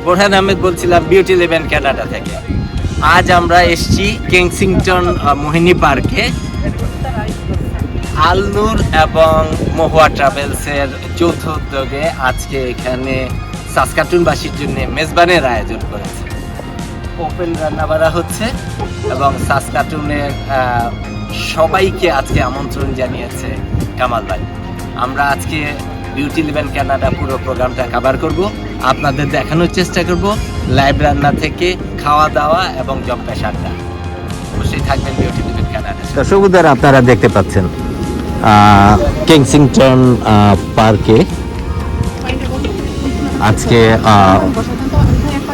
বোরহান আহমেদ বলছিলাম beauty eleven Canada থেকে। আজ আমরা এসেছি কেনসিংটন মোহিনী পার্কে। আলনুর এবং মহুয়া ট্রাভেলসের যৌথ উদ্যোগে আজকে এখানে সাসকাটুনবাসীর জন্য মেজবানের আয়োজন করেছে। ওপেন রান্নাবাড়া হচ্ছে এবং সাসকাটুনের সবাইকে আজকে আমন্ত্রণ জানিয়েছে কামাল ভাই। আমরা আজকে বিউটি ইলেভেন কানাডা পুরো প্রোগ্রামটা কভার করব, আপনাদের দেখানোর চেষ্টা করব লাইভ রান্না থেকে খাওয়া দাওয়া এবং জম্পেশ আড্ডা। অবশ্যই থাকবেন বিউটি ইলেভেন কানাডা। দর্শকদের আপনারা দেখতে পাচ্ছেন কেনসিংটন পার্কে আজকে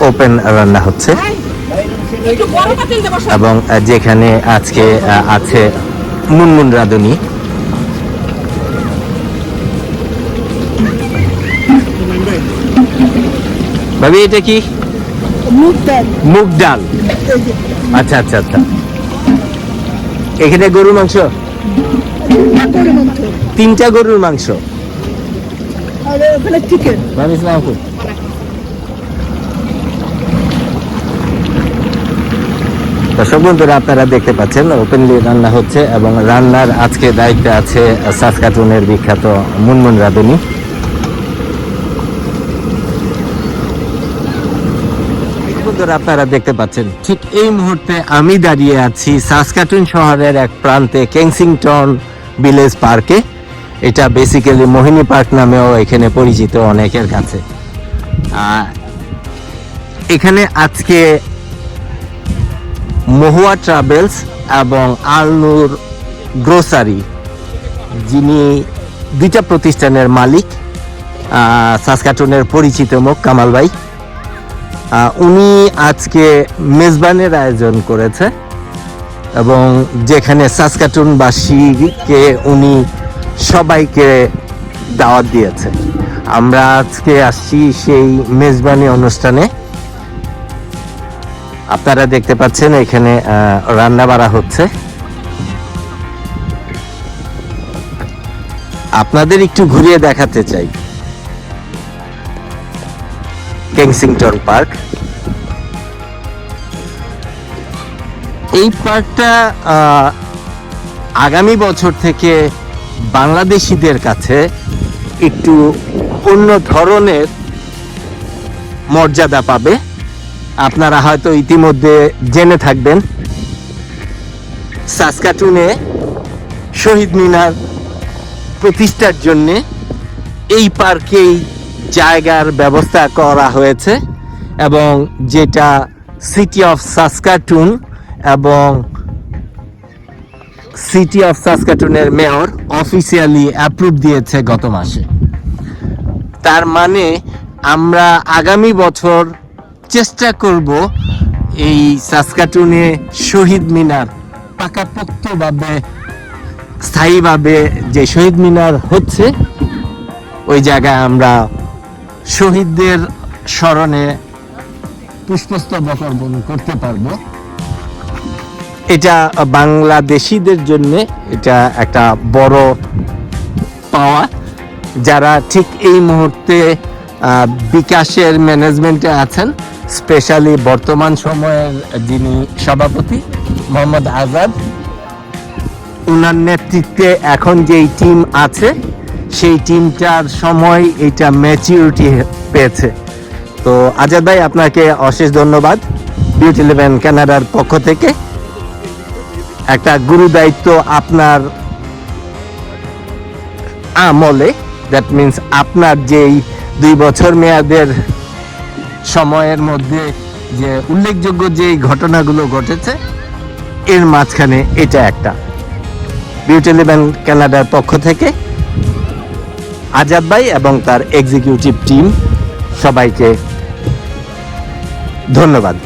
ওপেন রান্না হচ্ছে এবং যেখানে আজকে আছে মুনমুন রাঁধুনি। ভাবি এটা কি? মুগ ডাল। আচ্ছা আচ্ছা আচ্ছা। এখানে গরুর মাংস, 3টা গরুর মাংস। দর্শক বন্ধুরা আপনারা দেখতে পাচ্ছেন ওপেনলি রান্না হচ্ছে এবং রান্নার আজকে দায়িত্বে আছে সাসকাটুনের বিখ্যাত মুনমুন রাঁধুনি। বন্ধুরা আপনারা দেখতে পাচ্ছেন ঠিক এই মুহূর্তে আমি দাঁড়িয়ে আছি সাসকাটুন শহরের এক প্রান্তে কেনসিংটন ভিলেজ পার্কে। এটা বেসিক্যালি মোহিনী পার্ক নামেও এখানে পরিচিত অনেকের কাছে। এখানে আজকে মহুয়া ট্রাভেলস এবং আলনুর গ্রোসারি, যিনি 2টা প্রতিষ্ঠানের মালিক, সাসকাটুনের পরিচিত মুখ কামাল ভাই, উনি আজকে মেজবানের আয়োজন করেছে এবং যেখানে সাসকাটুনবাসীকে উনি সবাইকে দাওয়াত দিয়েছে। আমরা আজকে আসছি সেই মেজবানি অনুষ্ঠানে। আপনারা দেখতে পাচ্ছেন এখানে রান্না বাড়া হচ্ছে। আপনাদের একটু ঘুরিয়ে দেখাতে চাই কেনসিংটন পার্ক। এই পার্কটা আগামী বছর থেকে বাংলাদেশিদের কাছে একটু অন্য ধরনের মর্যাদা পাবে। আপনারা হয়তো ইতিমধ্যে জেনে থাকবেন সাসকাটুনে শহীদ মিনার প্রতিষ্ঠার জন্য এই পার্কেই জায়গার ব্যবস্থা করা হয়েছে এবং যেটা সিটি অফ সাসকাটুন এবং সিটি অফ সাসকাটুনের মেয়র অফিসিয়ালি অ্যাপ্রুভ দিয়েছে গত মাসে। তার মানে আমরা আগামী বছর চেষ্টা করব এই সাসকাটুনে শহীদ মিনার পাকাপোক্তভাবে স্থায়ীভাবে যে শহীদ মিনার হচ্ছে ওই জায়গায় আমরা শহীদদের স্মরণে পুষ্পস্তবক অর্পণ করতে পারবো। এটা বাংলাদেশিদের জন্য এটা একটা বড় পাওয়া। যারা ঠিক এই মুহূর্তে বিকাশের ম্যানেজমেন্টে আছেন, স্পেশালি বর্তমান সময়ের যিনি সভাপতি মোহাম্মদ আজাদ, ওনার নেতৃত্বে এখন যেই টিম আছে সেই টিমটার সময় এটা ম্যাচিউরিটি পেয়েছে। তো আজাদ ভাই আপনাকে অশেষ ধন্যবাদ। বিউটি ইলেভেন কানাডার পক্ষ থেকে একটা গুরু দায়িত্ব আপনার আমলে, দ্যাট মিনস আপনার যেই 2 বছর মেয়াদের সময়ের মধ্যে যে উল্লেখযোগ্য যেই ঘটনাগুলো ঘটেছে এর মাঝখানে এটা একটা। বিউটি ইলেভেন কানাডার পক্ষ থেকে আজাদ ভাই এবং তার এক্সিকিউটিভ টিম সবাইকে ধন্যবাদ।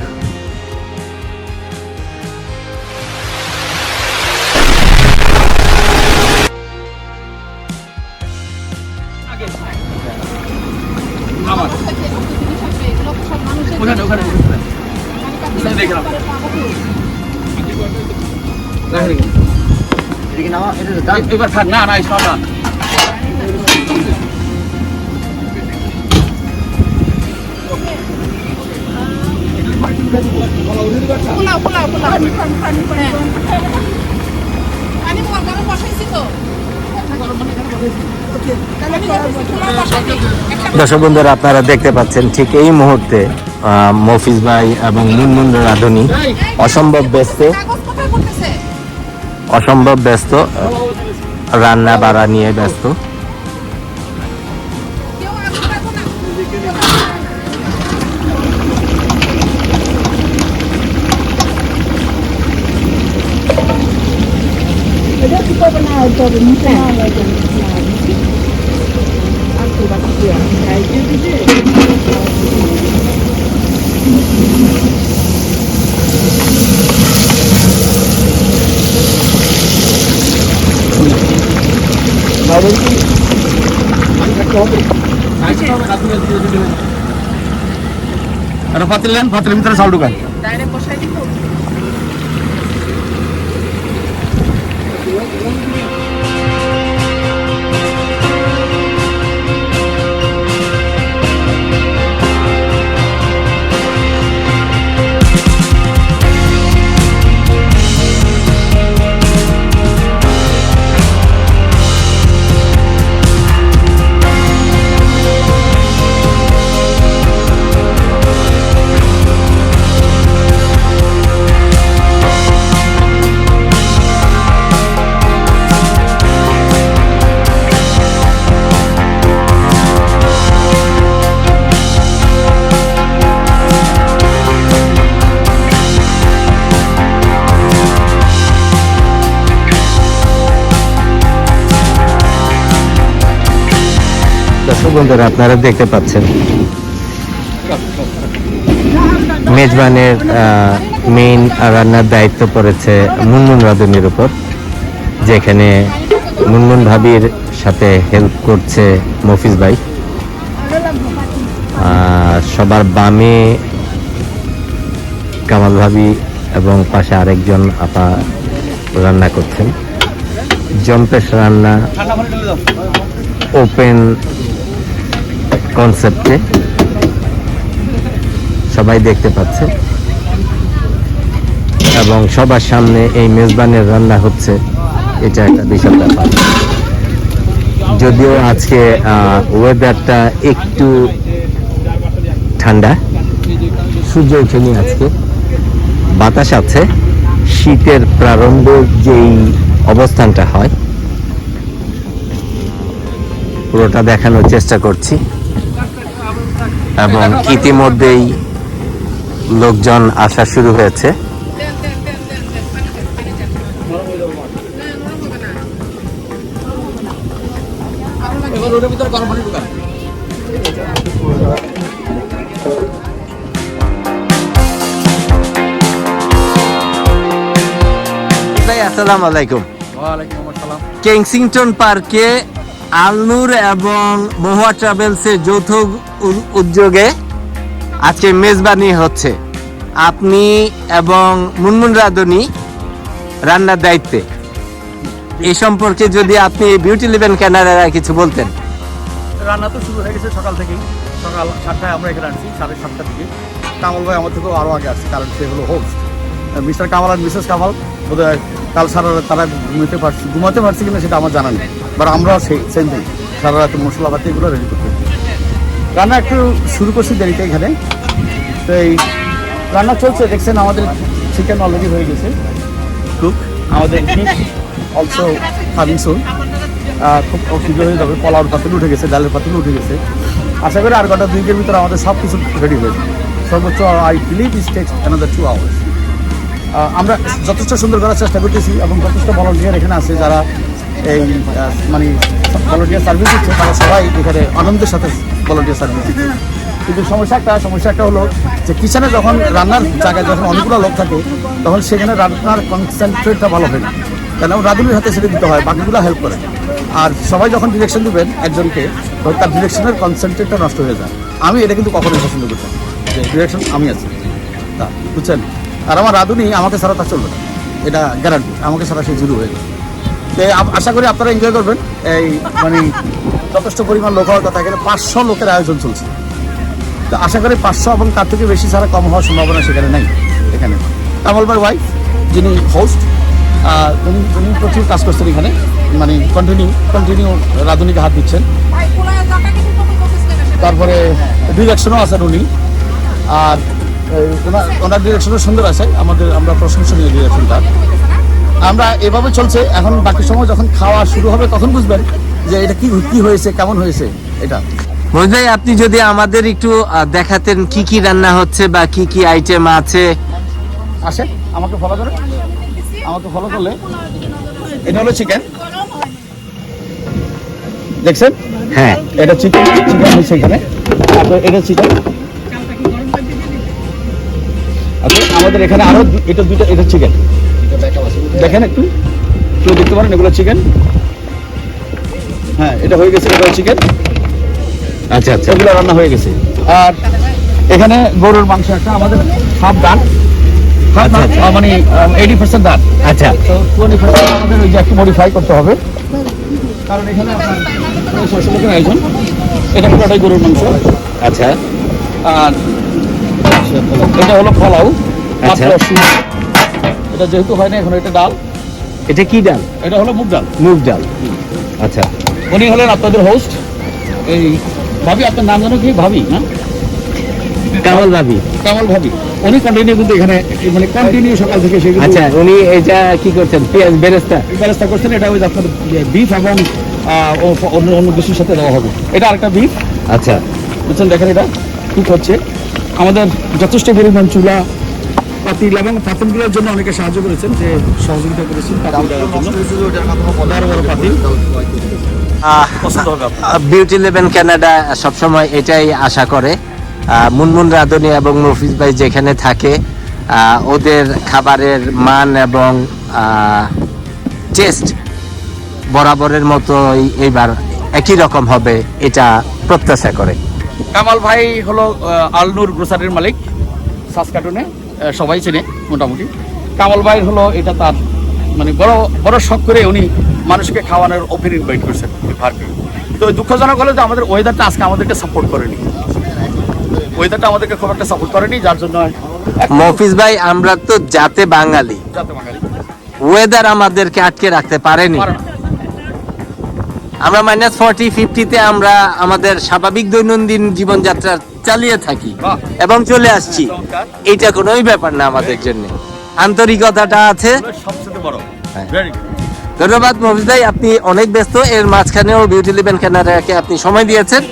এবার থাক না না সব না পোলাও পোলাও পোলাও পানি গরম বসাইছি তো দর্শক বন্ধুরা, আপনারা দেখতে পাচ্ছেন ঠিক এই মুহূর্তে মফিজ ভাই এবং মুনমুন রাঁধুনি অসম্ভব ব্যস্ত, রান্না বাড়া নিয়ে ব্যস্ত। পাতিলের ভিতরে চাল ঢুকান। দর্শক বন্ধুরা, আপনারা দেখতে পাচ্ছেন মেজবানের মেইন রান্নার দায়িত্ব পড়েছে মুনমুন রাঁধুনির উপর, যেখানে মুনমুন ভাবির সাথে হেল্প করছে মফিজ ভাই। সবার বামে কামাল ভাবি এবং পাশে আরেকজন আপা রান্না করছেন। জম্পেশ রান্না ওপেন কনসেপ্টে সবাই দেখতে পাচ্ছে এবং সবার সামনে এই মেজবানের রান্না হচ্ছে, এটা একটা বিশাল ব্যাপার। যদিও আজকে ওয়েদারটা একটু ঠান্ডা, সূর্য ওঠেনি, আজকে বাতাস আছে, শীতের প্রারম্ভের যেই অবস্থানটা হয় পুরোটা দেখানোর চেষ্টা করছি এবং ইতিমধ্যেই লোকজন আসা শুরু হয়েছে। ভাই আসসালামু আলাইকুম। কেনসিংটন পার্কে আলনুর এবং মহুয়া ট্রাভেলসের যৌথ উদ্যোগে আজকে মেজবানি হচ্ছে। আপনি এবং মুনমুন রাঁধুনি রান্নার দায়িত্বে, এই সম্পর্কে যদি আপনি বিউটি লিভেন ক্যানাডায় কিছু বলতেন। রান্না তো শুরু হয়ে গেছে সকাল থেকেই, সকাল 7টায় আমরা এখানে আনছি, 7:30 থেকে। কামাল ভাই আমার থেকেও আরও আগে আসছে, কারণ সে হলো হোস্ট। মিস্টার কামাল আর মিসেস কামাল বোধহয় কাল সারা রাত তারা ঘুমাতে পারছি কিনা সেটা আমার জানা নেই, বাট আমরাও সেই সেম থিং, সারা রাতে মশলাপাতি এগুলো রেডি করতে। রান্না একটু শুরু করছি দেরিতে এখানে, তো এই রান্না চলছে। দেখছেন আমাদের চিকেন অলরেডি হয়ে গেছে কুক, আমাদের অলসো কামিং সুন, খুব শীঘ্র হয়ে যাবে। পোলাওর পাতিল উঠে গেছে, ডালের পাতিল উঠে গেছে। আশা করি আর ঘন্টা 2-এর ভিতরে আমাদের সব কিছু রেডি হয়ে যাবে। সর্বোচ্চ I believe it tax another 2 hours. আমরা যথেষ্ট সুন্দর করার চেষ্টা করতেছি এবং যথেষ্ট ভলান্টিয়ার এখানে আছে যারা এই মানে ভলান্টিয়ার সার্ভিস দিচ্ছে, তারা সবাই এখানে আনন্দের সাথে ভলান্টিয়ার সার্ভিস দিচ্ছে। কিন্তু সমস্যা একটা হলো যে কিচেনে যখন রান্নার জায়গায় যখন অনেকগুলো লোক থাকে তখন সেখানে রান্নার কনসেন্ট্রেটটা ভালো হয় না, কেন রাঁধুনির হাতে সেটা দিতে হয়, বাকিগুলো হেল্প করে। আর সবাই যখন ডিরেকশন দেবেন একজনকে, তখন তার ডিরেকশনের কনসেন্ট্রেটটা নষ্ট হয়ে যায়। আমি এটা কিন্তু কখনোই পছন্দ করতাম যে ডিরেকশন আমি আছি, তা বুঝছেন। আর আমার রাঁধুনি আমাকে ছাড়া তা চলবে না, এটা গ্যারান্টি, আমাকে ছাড়া সে জুড়ে হয়ে যাবে। তো আশা করি আপনারা এনজয় করবেন। এই মানে যথেষ্ট পরিমাণ লোক হওয়ার কথা, এখানে 500 লোকের আয়োজন চলছে। তো আশা করি 500 এবং তার থেকে বেশি ছাড়া কম হওয়ার সম্ভাবনা সেখানে নেই। এখানে কামাল ভাই ওয়াইফ যিনি হোস্ট, উনি প্রচুর কাজ করছেন এখানে, মানে কন্টিনিউ রাঁধুনিকে হাত দিচ্ছেন। ভাই পোলাও জায়গা কিছু তো কইছিস না। তারপরে ডিরেকশনও আছেন উনি, আর ওনার ডিরেকশনও সুন্দর আছে, আমরা প্রশংসনীয় ডিরেকশনটা। আমরা এভাবে চলছে। এখন বাকি সময় যখন খাওয়া শুরু হবে তখন বুঝবেন যে এটা কি হয়েছে, কেমন হয়েছে এটা। মহিত ভাই, আপনি যদি আমাদের একটু দেখাতেন কি কি রান্না হচ্ছে বা কি কি আইটেম আছে। আসেন, আমাকে ফলো করে, আমাকে ফলো করলে এটা হলো চিকেন, দেখছেন? হ্যাঁ, এটা চিকেন হচ্ছে এখানে। তারপর এটা চিকেন। আচ্ছা, আমাদের এখানে আরো এটা দুইটা, এটা চিকেন দেখেন, একটু দেখতে পারেন, এগুলো চিকেন। হ্যাঁ, এটা হয়ে গেছে, এটা চিকেন। আচ্ছা আচ্ছা, এগুলো রান্না হয়ে গেছে। আর এখানে গরুর মাংস একটা, আমাদের হাফ ডান, মানে 80% ডান। আচ্ছা, তো 20% আমাদের ওই যে একটু মডিফাই করতে হবে, কারণ এখানে আপনার 600 লোকের আয়োজন। এটা পুরোটাই গরুর মাংস। আচ্ছা আর এটা হলো পোলাও। আচ্ছা। এটা যেহেতু হয় না এখন, এটা ডাল। এটা কি ডাল? এটা হলো মুগ ডাল। মুগ ডাল। আচ্ছা, উনি হলেন আপনাদের হোস্ট। এই ভাবি, আপনার নাম জানো কি? ভাবি না? কামাল ভাবি। কামাল ভাবি। উনি কন্টিনিউ কিন্তু এখানে, মানে কন্টিনিউ সকাল থেকে সে আচ্ছা, উনি এটা কি করছেন? পেঁয়াজ বেরেস্তা ব্যবস্থা করছেন। এটা ওই আপনার বিফ এবং অন্য কিছুর সাথে দেওয়া হবে। এটা আরেকটা বিফ। আচ্ছা, বুঝছেন? দেখেন এটা কুক হচ্ছে। আমাদের যথেষ্ট পরিমাণ চুলা পাতিল এবং পাতিলগুলোর জন্য অনেকে সাহায্য করেছেন, যে সহযোগিতা করেছেন পাতিল দেওয়ার জন্য। বড় পাতিল পছন্দ হবে আপনার। বিউটি লেভেন কানাডা সবসময় এটাই আশা করে। মুনমুন রাঁধুনি এবং মফিজ ভাই যেখানে থাকে, ওদের খাবারের মান এবং টেস্ট বরাবরের মতো এইবার একই রকম হবে এটা প্রত্যাশা করে। কামাল ভাই হলো আলনুর গ্রোসারির মালিক, সাসকাটুনে সবাই চেনে মোটামুটি। কামাল ভাই হলো এটা তার মানে বড় শখ করে উনি মানুষকে খাওয়ানোর ওপেন ইনভাইট করছেন ভারকে। তো দুঃখজনক হলো যে আমাদের ওয়েদারটা আজকে আমাদেরকে সাপোর্ট করেনি, ওয়েদারটা আমাদেরকে খুব একটা সাপোর্ট করেনি, যার জন্য মফিজ ভাই, আমরা তো জাতে বাঙালি, ওয়েদার আমাদেরকে আটকে রাখতে পারেনি। আমরা -40-50-তে আমরা আমাদের স্বাভাবিক দৈনন্দিন জীবনযাত্রা চালিয়ে থাকি এবং চলে আসছি। এটা কোনোই ব্যাপার না আমাদের জন্য, আন্তরিকতাটা আছে। সবচেয়ে বড়। ধন্যবাদ মফিজ ভাই, আপনি অনেক ব্যস্ত, এর মাঝখানেও বিউটি লেভেন কানাডাকে আপনি সময় দিয়েছেন।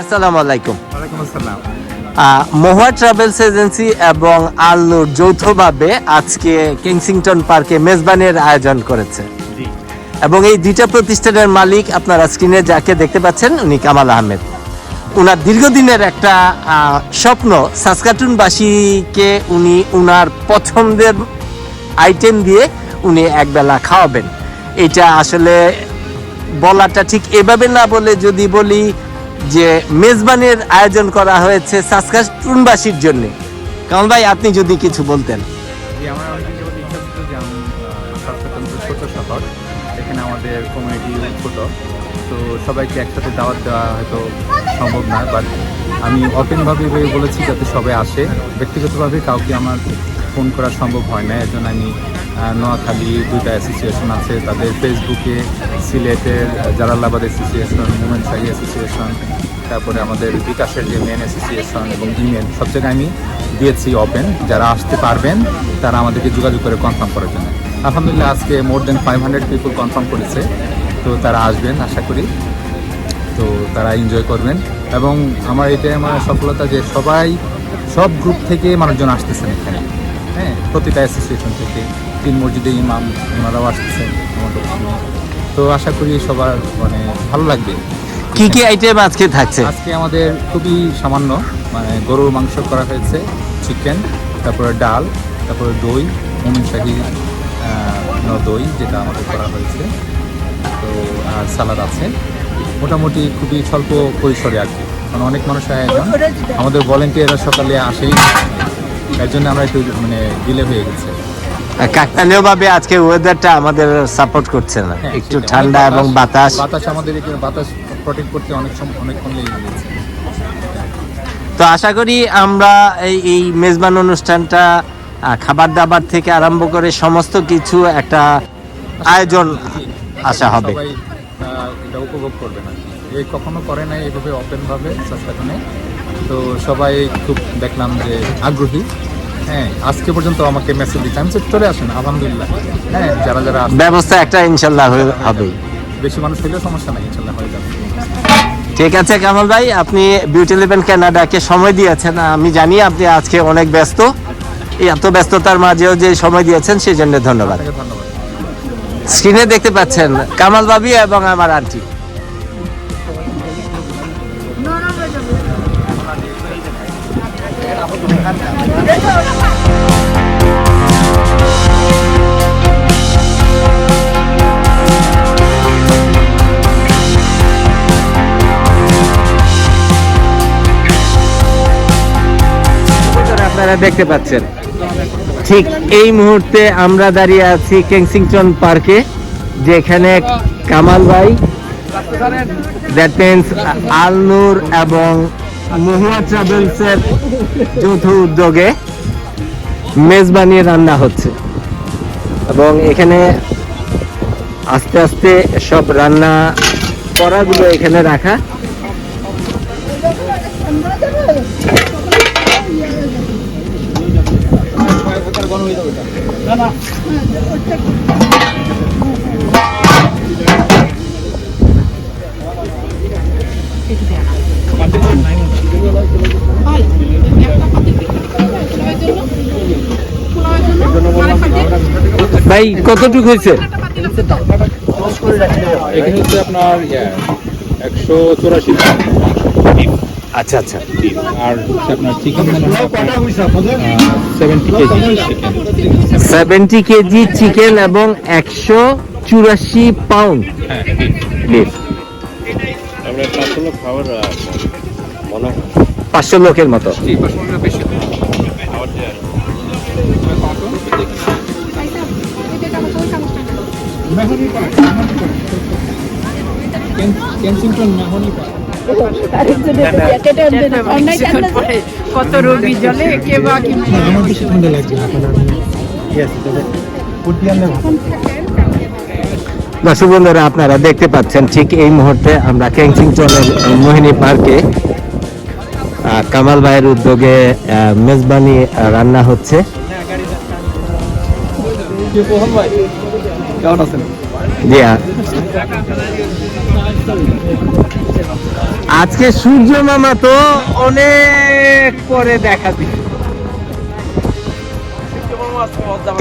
আসসালামু আলাইকুম। ওয়ালাইকুম আসসালাম। মহুয়া ট্রাভেলস এজেন্সি এবং আলনুর যৌথভাবে আজকে কিংসিংটন পার্কে মেজবানের আয়োজন করেছে, এবং এই দুইটা প্রতিষ্ঠানের মালিক আপনারা স্ক্রিনে যাকে দেখতে পাচ্ছেন উনি কামাল আহমেদ। উনার দীর্ঘদিনের একটা স্বপ্ন, সাসকাটুনবাসীকে উনি উনার পছন্দের আইটেম দিয়ে উনি একবেলা খাওয়াবেন। এটা আসলে বলাটা ঠিক এভাবে না বলে যদি বলি যে মেজবানের আয়োজন করা হয়েছে সাসকাটুনবাসীর জন্য। কামাল ভাই, আপনি যদি কিছু বলতেন। আমার অনেক যাবত ইচ্ছা ছিল যে আমি সাসকাটুন ছোট শহর, এখানে আমাদের কমিউনিটি ছোট, তো সবাইকে একসাথে দাওয়াত দেওয়া হয়তো সম্ভব না, বাট আমি ওপেনভাবে বলেছি যাতে সবাই আসে। ব্যক্তিগতভাবে কাউকে আমার ফোন করা সম্ভব হয় না, এর জন্য আমি নোয়াখালী দুইটা অ্যাসোসিয়েশন আছে, তাদের ফেসবুকে সিলেটের জালালাবাদ অ্যাসোসিয়েশন, মোমেন শাহী অ্যাসোসিয়েশন, তারপরে আমাদের বিকাশের যে মেন অ্যাসোসিয়েশন এবং ইমেল, সব জায়গায় আমি দিয়েছি ওপেন। যারা আসতে পারবেন তারা আমাদেরকে যোগাযোগ করে কনফার্ম করার জন্য। আলহামদুলিল্লাহ আজকে মোর দেন 500 পিপল কনফার্ম করেছে, তো তারা আসবেন আশা করি, তো তারা এনজয় করবেন। এবং আমার এটাই আমার সফলতা যে সব গ্রুপ থেকে মানুষজন আসতেছেন এখানে, হ্যাঁ, প্রতিটা অ্যাসোসিয়েশন থেকে, 3 মসজিদে ইমাম ওনারাও আসতেছেন আমাদের, তো আশা করি সবার মানে ভালো লাগবে। কি কি আইটেম আজকে থাকছে? আজকে আমাদের খুবই সামান্য, মানে গরুর মাংস করা হয়েছে, চিকেন, তারপরে ডাল, তারপরে দই, মোমিন শাহী দই যেটা আমাদের করা হয়েছে, তো আর সালাদ আছে। মোটামুটি খুবই স্বল্প পরিসরে আর কি, কারণ অনেক মানুষ আয়োজন, আমাদের ভলেন্টিয়াররা সকালে আসেই, এর জন্য আমরা একটু মানে ডিলে হয়ে গেছে। কাকতালীয় ভাবে আজকে ওয়েদারটা আমাদের সাপোর্ট করছে না, হ্যাঁ, একটু সেটাই। ঠান্ডা অনেক এবং বাতাস। বাতাস আমাদের এখানে বাতাস প্রোটেক্ট করতে অনেকক্ষণ লেগে গেছে। তো আশা করি আমরা এই মেজবান অনুষ্ঠানটা খাবার দাবার থেকে আরম্ভ করে সমস্ত কিছু একটা আয়োজন আশা হবে। সবাই এটা উপভোগ করবে না, এই কখনো করে নাই এইভাবে ওপেন ভাবে সাসকাটুনে। তো সবাই খুব দেখলাম যে আগ্রহী। হ্যাঁ, আজকে পর্যন্ত আমাকে মেসেজ দিচ্ছে, আমি চলে আসেন আলহামদুলিল্লাহ। হ্যাঁ, যারা যারা আসবে, ব্যবস্থা একটা ইনশাল্লাহ হবে। বেশি মানুষ হইলেও সমস্যা নাই, ইনশাল্লাহ হয়ে যাবে। ঠিক আছে কামাল ভাই, আপনি বিউটি ইলেভেন কানাডাকে সময় দিয়েছেন। আমি জানি আপনি আজকে অনেক ব্যস্ত, এই এত ব্যস্ততার মাঝেও যে সময় দিয়েছেন সেই জন্য ধন্যবাদ। আপনাকে ধন্যবাদ। স্ক্রিনে দেখতে পাচ্ছেন কামাল ভাবি এবং আমার আন্টি। আপনারা দেখতে পাচ্ছেন ঠিক এই মুহূর্তে আমরা দাঁড়িয়ে আছি কেনসিংটন পার্কে, যেখানে কামাল ভাই, দ্যাট মিনস আলনুর এবং মহুয়া ট্রাভেলসের যৌথ উদ্যোগে মেজবানি রান্না হচ্ছে এবং এখানে আস্তে আস্তে সব রান্না করাগুলো এখানে রাখা। ভাই কতটুকু হয়েছে? এখানে হচ্ছে আপনার 184 আচ্ছা আচ্ছা, আর হচ্ছে আপনার chicken 70 KG chicken. 70 KG chicken এবং 184 পাউন্ড হ্যাঁ, বিফ। 500 লোকের মতো। জি, 500 বেশি। Kensington Mahoney Park. কত রোগী জলে কে বা কি দর্শক বন্ধুরা, আপনারা দেখতে পাচ্ছেন ঠিক এই মুহূর্তে আমরা কেনসিংটনের মোহিনী পার্কে কামাল ভাইয়ের উদ্যোগে মেজবানি রান্না হচ্ছে। কেমন আছেন? জি হ্যাঁ। আজকে সূর্য মামা তো অনেক পরে দেখা দিচ্ছে।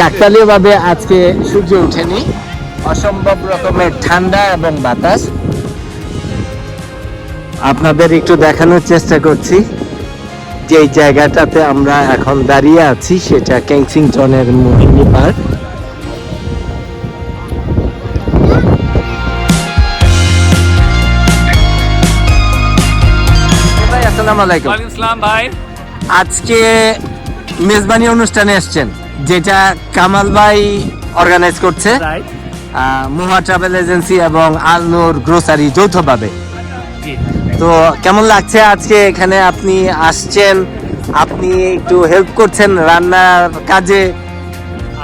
কাকতালীয় ভাবে আজকে সূর্য ওঠেনি, অসম্ভব রকমের ঠান্ডা এবং বাতাস। আপনাদের একটু দেখানোর চেষ্টা করছি যে জায়গাটাতে আমরা এখন দাঁড়িয়ে আছি সেটা কেনসিংটনের মোহিনী পার্ক। আসসালামু আলাইকুম। ওয়ালাইকুম আসসালাম ভাই। আজকে মেজবানি অনুষ্ঠানে এসেছেন, যেটা কামাল ভাই অর্গানাইজ করছে, রাইট। মুহা ট্রাভেল এজেন্সি এবং আলনুর গ্রোসারি যৌথভাবে। জি। তো কেমন লাগছে আজকে এখানে আপনি আসছেন, আপনি একটু হেল্প করছেন রান্নার কাজে?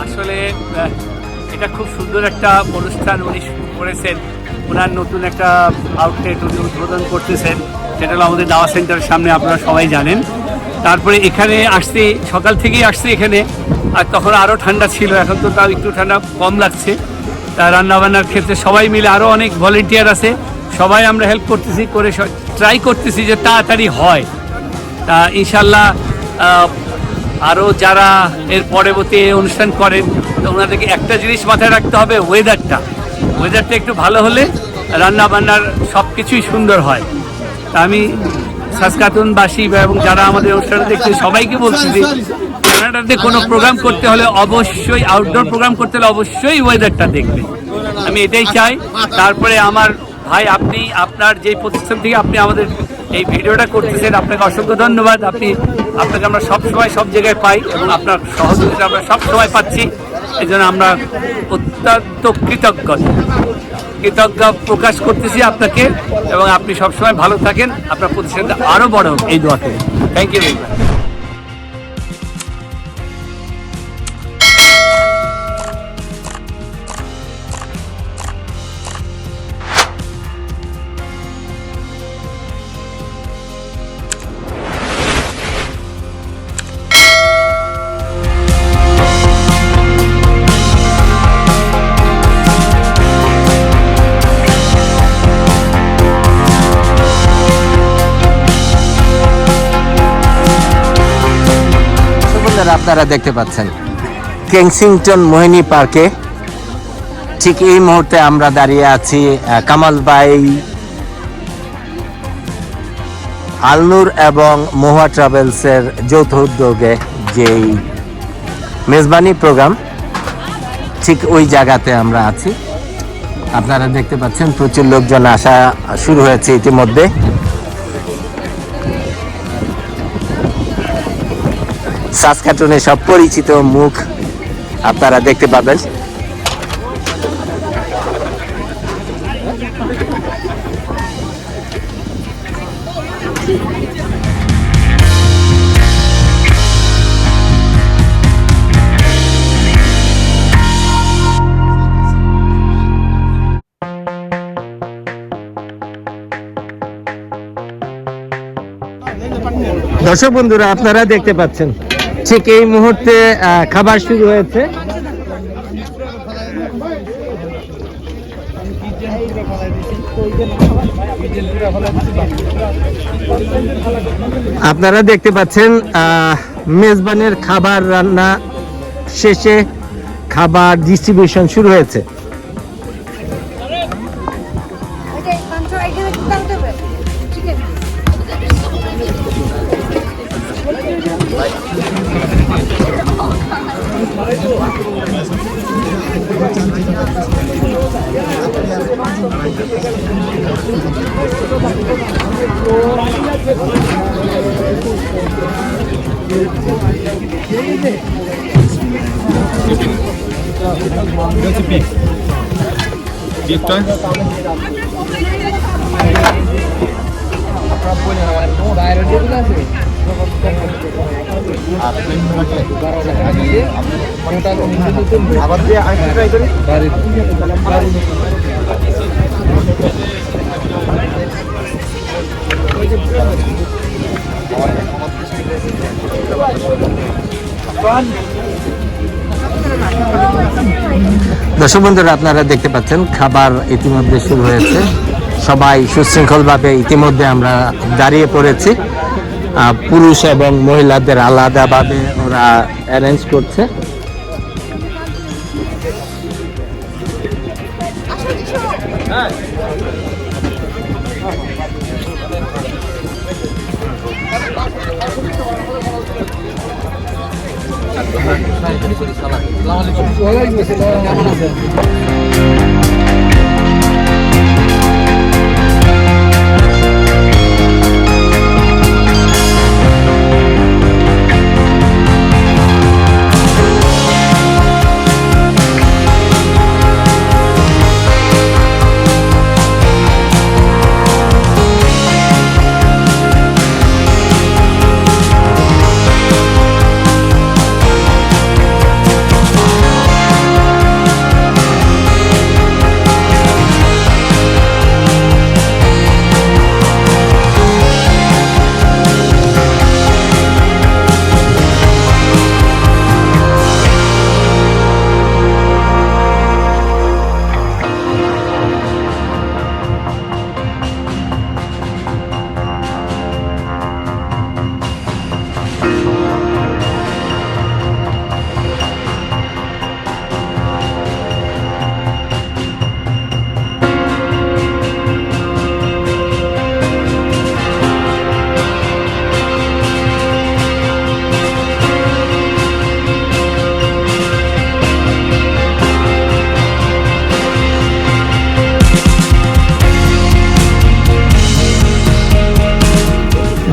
আসলে এটা খুব সুন্দর একটা অনুষ্ঠান উনি শুরু করেছেন। ওনার নতুন একটা আউটলেট উনি উদ্বোধন করতেছেন, সেটা হলো আমাদের দাওয়া সেন্টারের সামনে, আপনারা সবাই জানেন। তারপরে এখানে আসতে সকাল থেকেই আসছে এখানে, আর তখন আরও ঠান্ডা ছিল, এখন তো তাও একটু ঠান্ডা কম লাগছে। তা রান্নাবান্নার ক্ষেত্রে সবাই মিলে আরও অনেক ভলেন্টিয়ার আছে, সবাই আমরা হেল্প করতেছি, করে ট্রাই করতেছি যে তাড়াতাড়ি হয়। তা ইনশাল্লাহ আরও যারা এর পরবর্তী অনুষ্ঠান করেন, তো ওনাদেরকে একটা জিনিস মাথায় রাখতে হবে, ওয়েদারটা একটু ভালো হলে রান্না বান্নার সব কিছুই সুন্দর হয়। তা আমি সাসকাতুনবাসী এবং যারা আমাদের অনুষ্ঠানে দেখছে সবাইকে বলছি যে কানাডাতে কোনো প্রোগ্রাম করতে হলে অবশ্যই, আউটডোর প্রোগ্রাম করতে হলে অবশ্যই ওয়েদারটা দেখবেন, আমি এটাই চাই। তারপরে আমার ভাই, আপনি আপনার যে প্রতিষ্ঠান থেকে আপনি আমাদের এই ভিডিওটা করতেছেন, আপনাকে অসংখ্য ধন্যবাদ। আপনাকে আমরা সব সময় সব জায়গায় পাই এবং আপনার সহযোগিতা আমরা সব সময় পাচ্ছি। এই জন্য আমরা অত্যন্ত কৃতজ্ঞ প্রকাশ করতেছি আপনাকে, এবং আপনি সবসময় ভালো থাকেন, আপনার প্রতিষ্ঠানটা আরও বড় হোক এই দোয়া করি। Thank you very much. আপনারা দেখতে পাচ্ছেন কেনসিংটন মোহিনী পার্কে ঠিক এই মুহূর্তে আমরা দাঁড়িয়ে আছি কামাল ভাই, আলনুর এবং মহুয়া ট্রাভেলসের যৌথ উদ্যোগে যেই মেজবানি প্রোগ্রাম, ঠিক ওই জায়গাতে আমরা আছি। আপনারা দেখতে পাচ্ছেন প্রচুর লোকজন আসা শুরু হয়েছে ইতিমধ্যে। সাসকাটুনের সব পরিচিত মুখ আপনারা দেখতে পাবেন। দর্শক বন্ধুরা, আপনারা দেখতে পাচ্ছেন ঠিক এই মুহূর্তে খাবার শুরু হয়েছে। আপনারা দেখতে পাচ্ছেন মেজবানের খাবার রান্না শেষে খাবার ডিস্ট্রিবিউশন শুরু হয়েছে। দর্শক বন্ধুরা, আপনারা দেখতে পাচ্ছেন খাবার ইতিমধ্যে শুরু হয়েছে। সবাই সুশৃঙ্খলভাবে ইতিমধ্যে আমরা দাঁড়িয়ে পড়েছি। পুরুষ এবং মহিলাদের আলাদাভাবে ওরা অ্যারেঞ্জ করছে।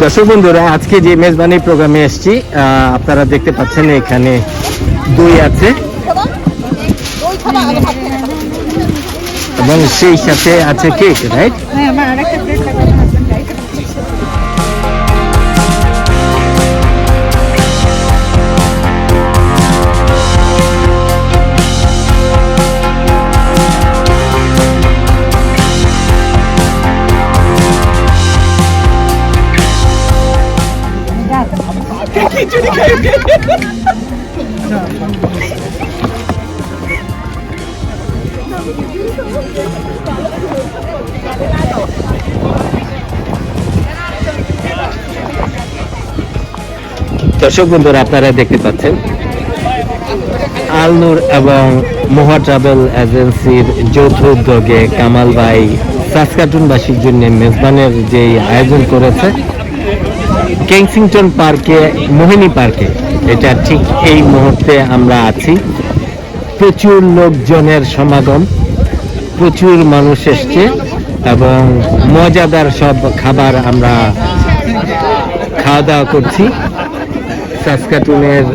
দর্শক বন্ধুরা, আজকে যে মেজবানি প্রোগ্রামে এসেছি, আপনারা দেখতে পাচ্ছেন এখানে দই আছে, এবং সেই সাথে আছে কেক, রাইট? হ্যাঁ, আমার আরেকটা প্লেট লাগবে আমার হাজবেন্ড রাইট। দর্শক বন্ধুরা, আপনারা দেখতে পাচ্ছেন আলনুর এবং মহুয়া ট্রাভেল এজেন্সির যৌথ উদ্যোগে কামাল ভাই সাসকাটুনবাসীর জন্য মেজবানের যে আয়োজন করেছে কেনসিংটন পার্কে, মোহিনী পার্কে। এটা ঠিক এই মুহূর্তে আমরা আছি। প্রচুর লোকজনের সমাগম, প্রচুর মানুষ এসছে এবং মজাদার সব খাবার আমরা খাওয়া দাওয়া করছি। সাসকাটুনের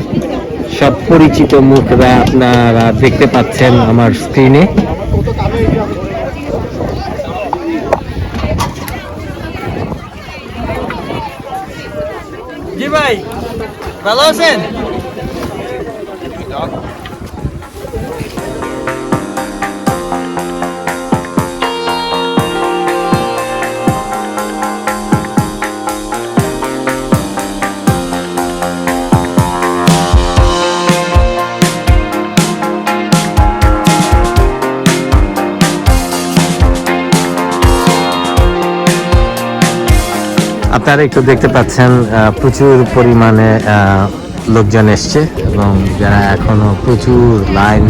সব পরিচিত মুখরা আপনারা দেখতে পাচ্ছেন আমার স্ক্রিনে। জি ভাই, ভালো আছেন? আপনারা একটু দেখতে পাচ্ছেন প্রচুর পরিমাণে লোকজন এসছে এবং যারা এখনো প্রচুর লাইন।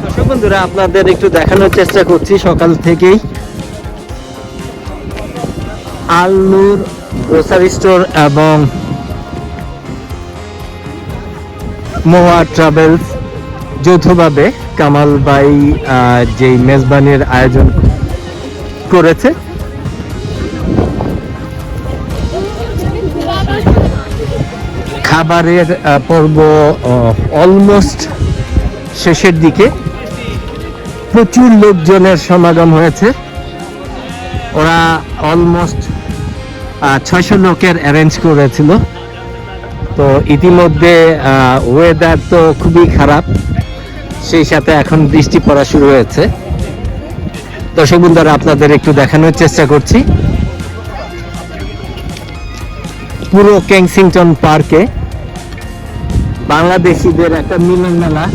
দর্শক বন্ধুরা, আপনাদের একটু দেখানোর চেষ্টা করছি সকাল থেকেই আলনুর গ্রোসারি স্টোর এবং মহুয়া ট্রাভেলস যৌথভাবে কামাল ভাই যে মেজবানির আয়োজন করেছে। খাবারের পর্ব অলমোস্ট শেষের দিকে। প্রচুর লোকজনের সমাগম হয়েছে। ওরা অলমোস্ট 600 লোকের অ্যারেঞ্জ করেছিল। তো ইতিমধ্যে ওয়েদার তো খুবই খারাপ, সেই সাথে এখন বৃষ্টি পড়া শুরু হয়েছে। দর্শক বন্ধুরা, আপনাদের একটু দেখানোর চেষ্টা করছি পুরো কেনসিংটন পার্কে বাংলাদেশিদের একটা মিলন মেলা।